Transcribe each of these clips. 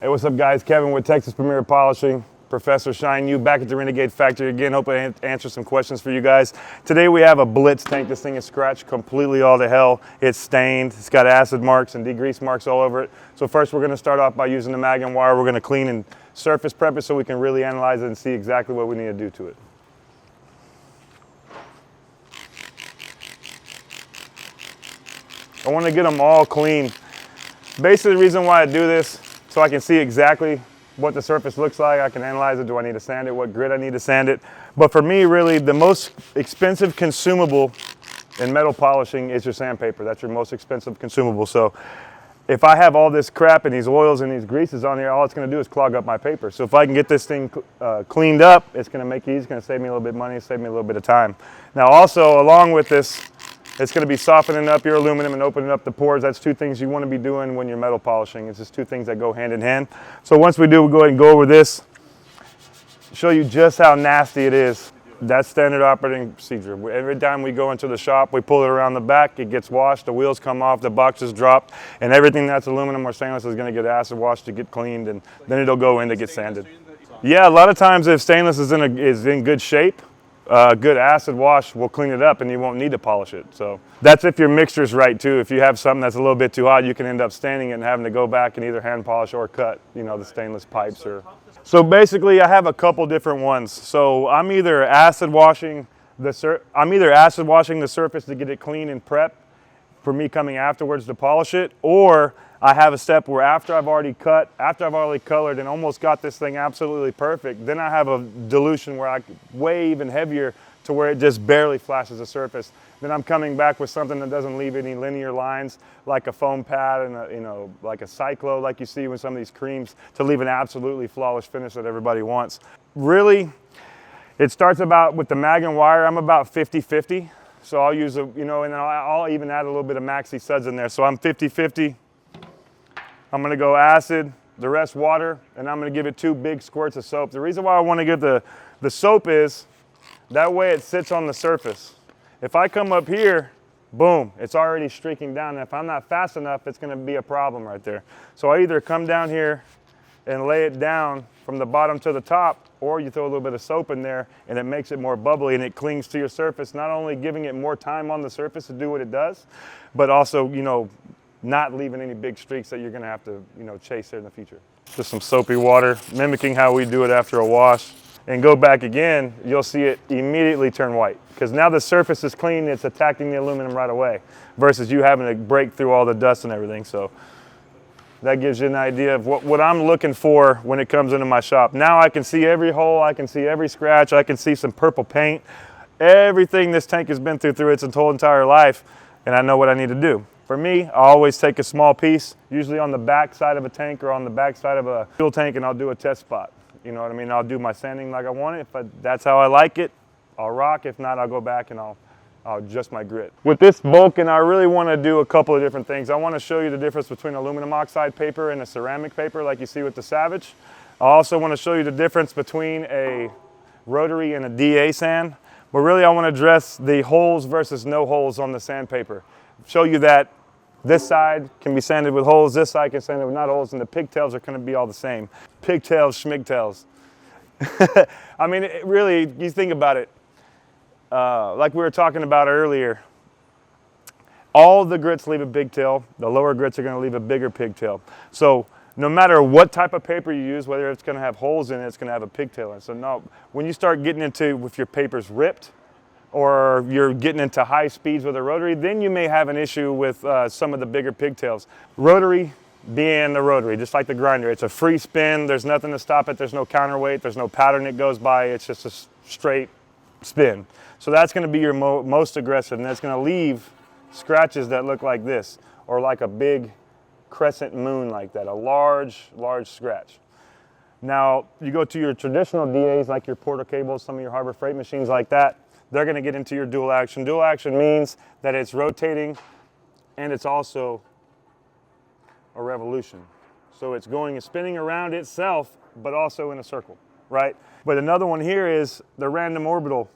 what's up guys? Kevin with Texas Premier Polishing. Professor Shine You back at the Renegade factory again. Hope I answer some questions for you guys. Today we have a Blitz tank. This thing is scratched completely all to hell. It's stained. It's got acid marks and degrease marks all over it. So first we're going to start off by using the mag and wire. We're going to clean and surface prep it so we can really analyze it and see exactly what we need to do to it. I want to get them all clean. Basically the reason why I do this, so I can see exactly what the surface looks like. I can analyze it. Do I need to sand it? What grit I need to sand it? But for me, really, the most expensive consumable in metal polishing is your sandpaper. That's your most expensive consumable. So if I have all this crap and these oils and these greases on here, all it's going to do is clog up my paper. So if I can get this thing cleaned up, it's going to make it easy. It's going to save me a little bit of money, save me a little bit of time. Now also, along with this, it's going to be softening up your aluminum and opening up the pores. That's two things you want to be doing when you're metal polishing. It's just two things that go hand in hand. So once we do, we'll go ahead and go over this, show you just how nasty it is. That's standard operating procedure. Every time we go into the shop, we pull it around the back, it gets washed, the wheels come off, the boxes drop, and everything that's aluminum or stainless is going to get acid washed to get cleaned, and then it'll go in to get sanded. Yeah, a lot of times if stainless is in good shape, good acid wash will clean it up and you won't need to polish it. So that's if your mixture's right too. If you have something that's a little bit too hot, you can end up staining it and having to go back and either hand polish or cut, you know, the stainless pipes. So basically I have a couple different ones. So I'm either acid washing the surface to get it clean and prep for me coming afterwards to polish it, or I have a step where after I've already cut, after I've already colored and almost got this thing absolutely perfect, then I have a dilution where I way even heavier to where it just barely flashes the surface. Then I'm coming back with something that doesn't leave any linear lines, like a foam pad and like a cyclo, like you see with some of these creams, to leave an absolutely flawless finish that everybody wants. Really, it starts about with the mag and wire. I'm about 50-50. So I'll use and then I'll even add a little bit of maxi suds in there. So I'm 50-50. I'm gonna go acid, the rest water, and I'm gonna give it 2 big squirts of soap. The reason why I wanna give the soap is, that way it sits on the surface. If I come up here, boom, it's already streaking down. And if I'm not fast enough, it's gonna be a problem right there. So I either come down here and lay it down from the bottom to the top, or you throw a little bit of soap in there and it makes it more bubbly and it clings to your surface, not only giving it more time on the surface to do what it does, but also, not leaving any big streaks that you're gonna have to, chase there in the future. Just some soapy water, mimicking how we do it after a wash. And go back again, you'll see it immediately turn white. Because now the surface is clean, it's attacking the aluminum right away, versus you having to break through all the dust and everything. So that gives you an idea of what I'm looking for when it comes into my shop. Now I can see every hole, I can see every scratch, I can see some purple paint, everything this tank has been through its whole entire life, and I know what I need to do. For me, I always take a small piece, usually on the back side of a tank or on the back side of a fuel tank, and I'll do a test spot. You know what I mean? I'll do my sanding like I want it. If that's how I like it, I'll rock. If not, I'll go back and I'll adjust my grit. With this Vulcan, I really want to do a couple of different things. I want to show you the difference between aluminum oxide paper and a ceramic paper like you see with the Savage. I also want to show you the difference between a rotary and a DA sand. But really, I want to address the holes versus no holes on the sandpaper. Show you that this side can be sanded with holes, this side can be sanded with not holes, and the pigtails are going to be all the same. Pigtails, schmigtails. I mean, really, you think about it, like we were talking about earlier, all the grits leave a big tail, the lower grits are going to leave a bigger pigtail. So no matter what type of paper you use, whether it's going to have holes in it, it's going to have a pigtail in it. So no, when you start getting into, if your paper's ripped, or you're getting into high speeds with a rotary, then you may have an issue with some of the bigger pigtails. Rotary being the rotary, just like the grinder. It's a free spin, there's nothing to stop it, there's no counterweight, there's no pattern it goes by, it's just a straight spin. So that's gonna be your most aggressive, and that's gonna leave scratches that look like this, or like a big crescent moon like that, a large, large scratch. Now, you go to your traditional DAs, like your Porter cables, some of your Harbor Freight machines like that, they're going to get into your dual action. Dual action means that it's rotating and it's also a revolution. So it's going and spinning around itself, but also in a circle, right? But another one here is the random orbital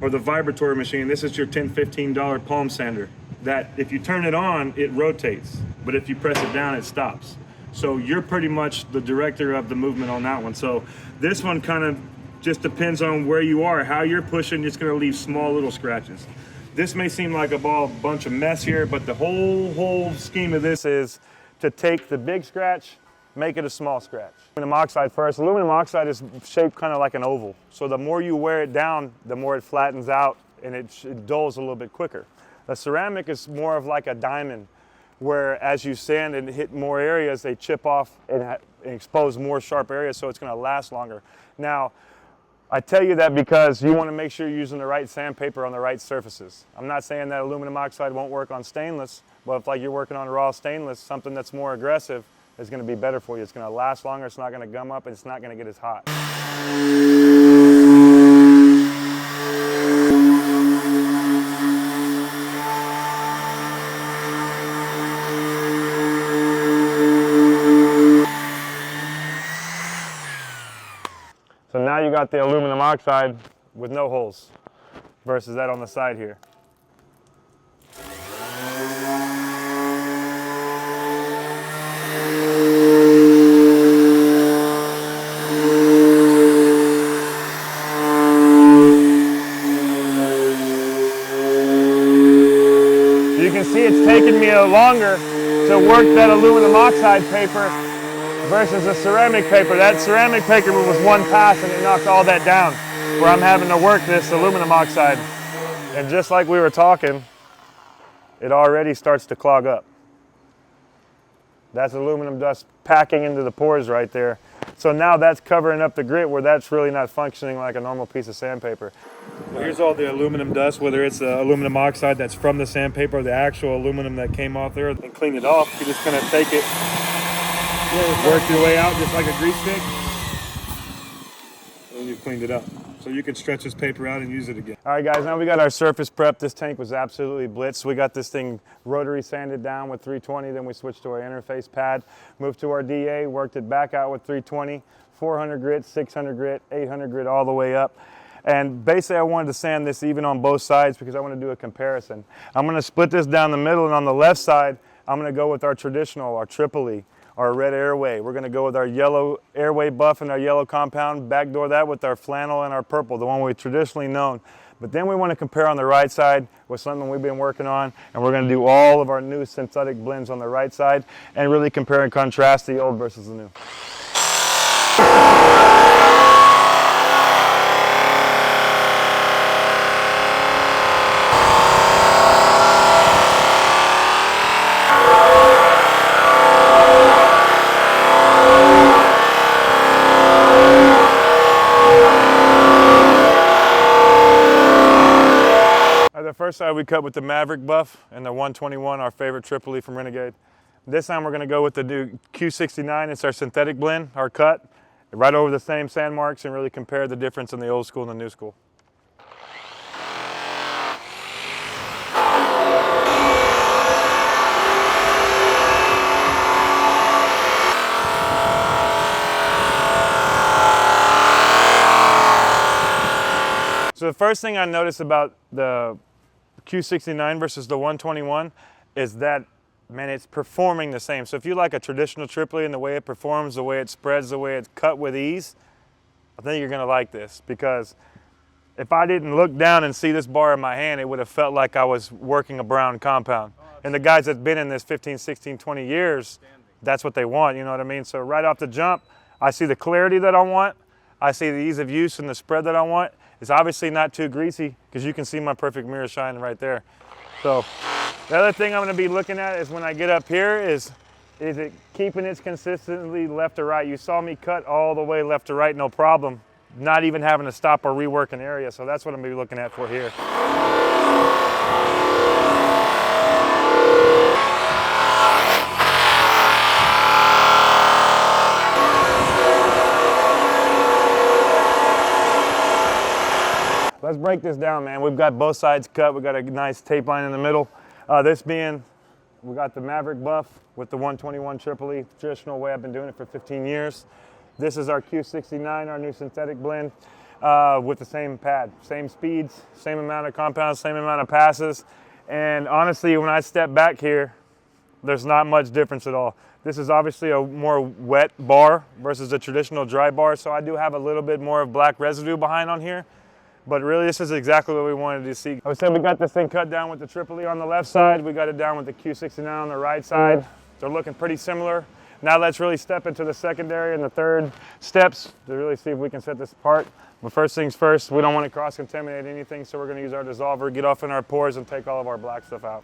or the vibratory machine. This is your $10, $15 palm sander that if you turn it on, it rotates. But if you press it down, it stops. So you're pretty much the director of the movement on that one. So this one kind of just depends on where you are, how you're pushing. It's going to leave small little scratches. This may seem like a bunch of mess here, but the whole scheme of this is to take the big scratch, make it a small scratch. Aluminum oxide first. Aluminum oxide is shaped kind of like an oval. So the more you wear it down, the more it flattens out and it dulls a little bit quicker. The ceramic is more of like a diamond, where as you sand and hit more areas, they chip off and expose more sharp areas, so it's going to last longer. Now, I tell you that because you want to make sure you're using the right sandpaper on the right surfaces. I'm not saying that aluminum oxide won't work on stainless, but if like you're working on raw stainless, something that's more aggressive is going to be better for you. It's going to last longer, it's not going to gum up, and it's not going to get as hot. So now you got the aluminum oxide with no holes versus that on the side here. You can see it's taken me longer to work that aluminum oxide paper versus a ceramic paper. That ceramic paper was one pass and it knocked all that down, where I'm having to work this aluminum oxide. And just like we were talking, it already starts to clog up. That's aluminum dust packing into the pores right there. So now that's covering up the grit where that's really not functioning like a normal piece of sandpaper. Well, here's all the aluminum dust, whether it's the aluminum oxide that's from the sandpaper or the actual aluminum that came off there, and clean it off. You're just gonna take it, work your way out just like a grease stick, and you've cleaned it up. So you can stretch this paper out and use it again. All right guys, now we got our surface prep. This tank was absolutely blitzed. We got this thing rotary sanded down with 320, then we switched to our interface pad, moved to our DA, worked it back out with 320, 400 grit, 600 grit, 800 grit, all the way up. And basically I wanted to sand this even on both sides because I want to do a comparison. I'm going to split this down the middle, and on the left side, I'm going to go with our traditional, our Tripoli, our red airway. We're going to go with our yellow airway buff and our yellow compound, backdoor that with our flannel and our purple, the one we've traditionally known. But then we want to compare on the right side with something we've been working on, and we're going to do all of our new synthetic blends on the right side and really compare and contrast the old versus the new. The first side we cut with the Maverick buff and the 121, our favorite Tripoli from Renegade. This time we're going to go with the new Q69. It's our synthetic blend, our cut, right over the same sand marks, and really compare the difference in the old school and the new school. So the first thing I noticed about the Q69 versus the 121 is that, man, it's performing the same. So if you like a traditional Tripoli and the way it performs, the way it spreads, the way it's cut with ease, I think you're gonna like this, because if I didn't look down and see this bar in my hand, it would have felt like I was working a brown compound. And the guys that've been in this 15, 16, 20 years, that's what they want, you know what I mean? So right off the jump, I see the clarity that I want, I see the ease of use and the spread that I want. It's obviously not too greasy, because you can see my perfect mirror shining right there. So the other thing I'm going to be looking at is when I get up here is it keeping it consistently left to right. You saw me cut all the way left to right, no problem, not even having to stop or rework an area. So that's what I'm going to be looking at for here. Let's break this down, man. We've got both sides cut. We've got a nice tape line in the middle. This being, we got the Maverick buff with the 121 Tripoli, traditional way I've been doing it for 15 years. This is our Q69, our new synthetic blend, with the same pad, same speeds, same amount of compounds, same amount of passes. And honestly, when I step back here, There's not much difference at all. This is obviously a more wet bar versus a traditional dry bar, so I do have a little bit more of black residue behind on here, but really this is exactly what we wanted to see. I would say we got this thing cut down with the Triple E on the left side, we got it down with the Q69 on the right side. They're looking pretty similar. Now let's really step into the secondary and the third steps to really see if we can set this apart. But first things first, we don't want to cross-contaminate anything, so we're going to use our dissolver, get off in our pores, and take all of our black stuff out.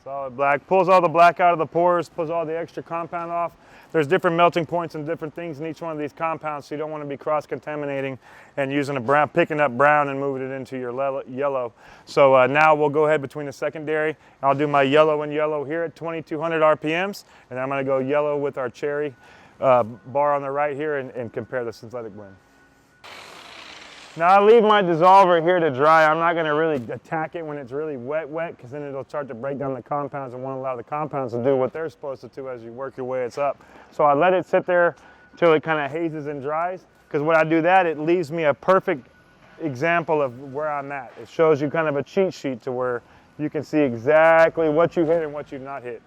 Solid black, pulls all the black out of the pores, pulls all the extra compound off. There's different melting points and different things in each one of these compounds, so you don't want to be cross-contaminating and using a brown, picking up brown and moving it into your yellow. So now we'll go ahead between the secondary. I'll do my yellow and yellow here at 2200 RPMs, and I'm going to go yellow with our cherry bar on the right here and compare the synthetic blend. Now I leave my dissolver here to dry. I'm not going to really attack it when it's really wet, because then it'll start to break down the compounds and won't allow the compounds to do what they're supposed to do as you work your way up. So I let it sit there till it kind of hazes and dries, because when I do that, it leaves me a perfect example of where I'm at. It shows you kind of a cheat sheet to where you can see exactly what you hit and what you've not hit.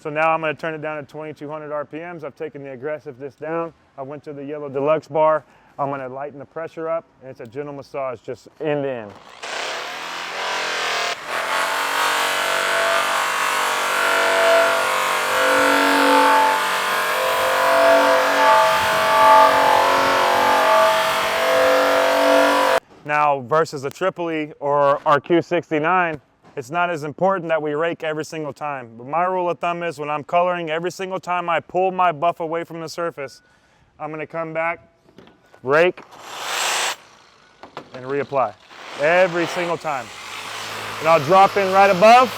So now I'm going to turn it down to 2200 RPMs. I've taken the aggressiveness down. I went to the yellow deluxe bar. I'm going to lighten the pressure up, and it's a gentle massage, just end to end. Now, versus a Triple E or our Q69, it's not as important that we rake every single time. But my rule of thumb is when I'm coloring, every single time I pull my buff away from the surface, I'm going to come back, rake, and reapply every single time. And I'll drop in right above.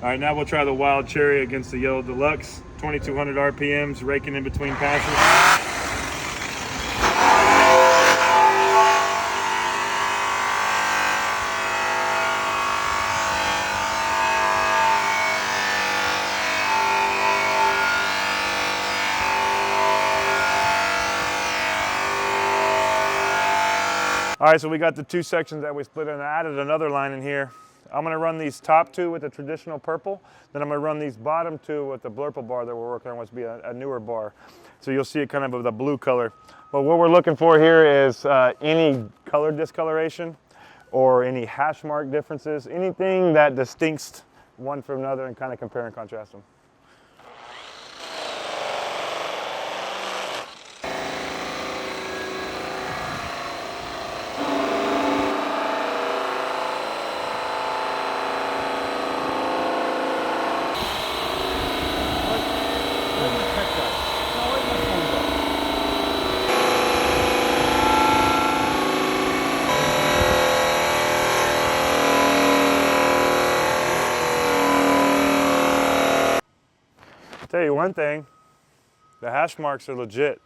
All right, now we'll try the Wild Cherry against the Yellow Deluxe. 2200 RPMs, raking in between passes. All right, so we got the two sections that we split in. I added another line in here. I'm gonna run these top two with the traditional purple, then I'm gonna run these bottom two with the blurple bar that we're working on, which will be a newer bar. So you'll see it kind of with a blue color. But what we're looking for here is any color discoloration or any hash mark differences, anything that distincts one from another, and kind of compare and contrast them. Tell you one thing, the hash marks are legit.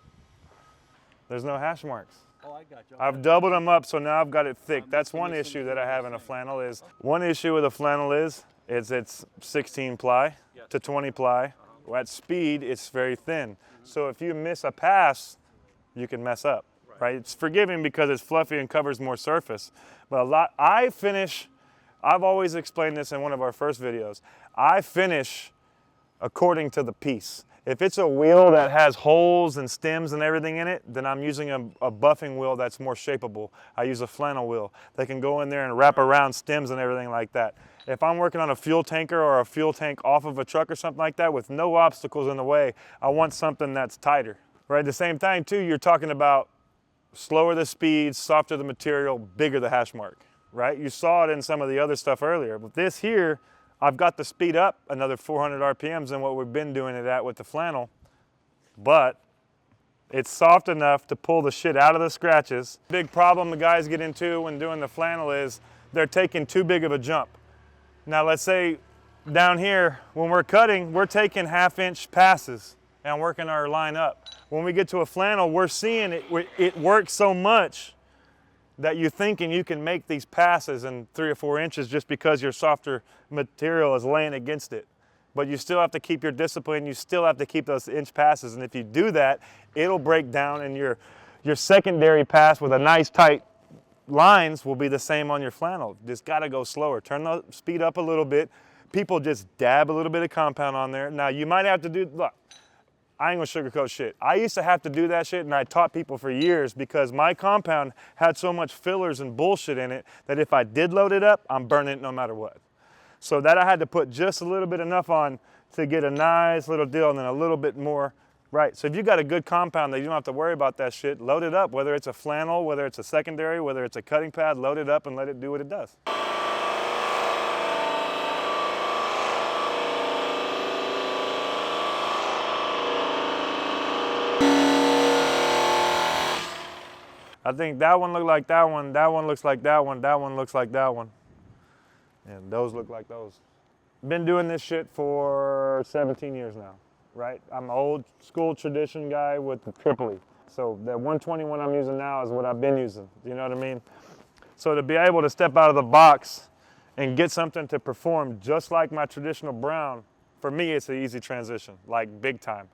There's no hash marks. Oh, I got you. I've doubled them up, so now I've got it thick. That's one issue that I have in a flannel is, one issue with a flannel is it's 16 ply to 20 ply. At speed, it's very thin. So if you miss a pass, you can mess up, right? It's forgiving because it's fluffy and covers more surface. But I've always explained this in one of our first videos. I finish according to the piece. If it's a wheel that has holes and stems and everything in it, then I'm using a buffing wheel that's more shapeable. I use a flannel wheel. They can go in there and wrap around stems and everything like that. If I'm working on a fuel tanker or a fuel tank off of a truck or something like that with no obstacles in the way, I want something that's tighter, right? The same thing too, you're talking about slower the speed, softer the material, bigger the hash mark, right? You saw it in some of the other stuff earlier. But this here, I've got the speed up another 400 RPMs than what we've been doing it at with the flannel, but it's soft enough to pull the shit out of the scratches. Big problem the guys get into when doing the flannel is they're taking too big of a jump. Now let's say down here, when we're cutting, we're taking 1/2 inch passes and working our line up. When we get to a flannel, we're seeing it works so much that you're thinking you can make these passes in 3 or 4 inches just because your softer material is laying against it. But you still have to keep your discipline. You still have to keep those inch passes. And if you do that, it'll break down, and your secondary pass with a nice tight lines will be the same on your flannel. Just got to go slower. Turn the speed up a little bit. People just dab a little bit of compound on there. Now you might have to do, look, I ain't gonna sugarcoat shit. I used to have to do that shit, and I taught people for years because my compound had so much fillers and bullshit in it that if I did load it up, I'm burning it no matter what. So that I had to put just a little bit enough on to get a nice little deal, and then a little bit more. Right, so if you got a good compound that you don't have to worry about that shit, load it up, whether it's a flannel, whether it's a secondary, whether it's a cutting pad, load it up and let it do what it does. I think that one looked like that one looks like that one looks like that one, and those look like those. Been doing this shit for 17 years now. Right? I'm an old school tradition guy with the Tripoli. So that 121 I'm using now is what I've been using. You know what I mean? So to be able to step out of the box and get something to perform just like my traditional brown, for me it's an easy transition, like big time.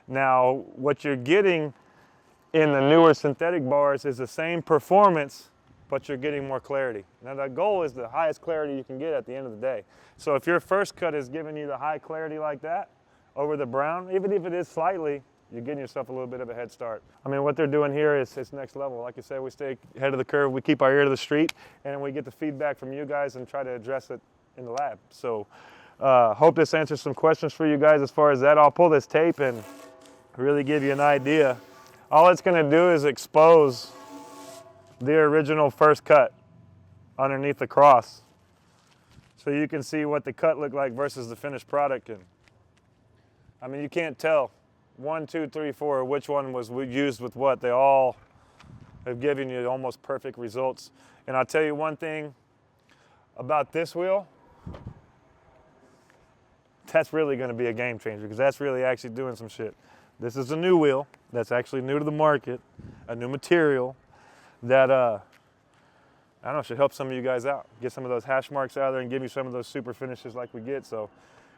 Now what you're getting in the newer synthetic bars is the same performance, but you're getting more clarity. Now the goal is the highest clarity you can get at the end of the day. So if your first cut is giving you the high clarity like that, over the brown, even if it is slightly, you're getting yourself a little bit of a head start. I mean, what they're doing here is next level. Like I said, we stay ahead of the curve, we keep our ear to the street, and we get the feedback from you guys and try to address it in the lab. So hope this answers some questions for you guys as far as that. I'll pull this tape and really give you an idea. All it's gonna do is expose the original first cut underneath the cross. So you can see what the cut looked like versus the finished product. And I mean, you can't tell 1, 2, 3, 4 which one was used with what. They all have given you almost perfect results. And I'll tell you one thing about this wheel, that's really going to be a game changer because that's really actually doing some shit. This is a new wheel that's actually new to the market, a new material that I don't know, should help some of you guys out. Get some of those hash marks out of there and give you some of those super finishes like we get. So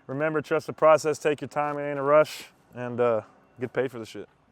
remember, trust the process, take your time, it ain't a rush, and get paid for the shit.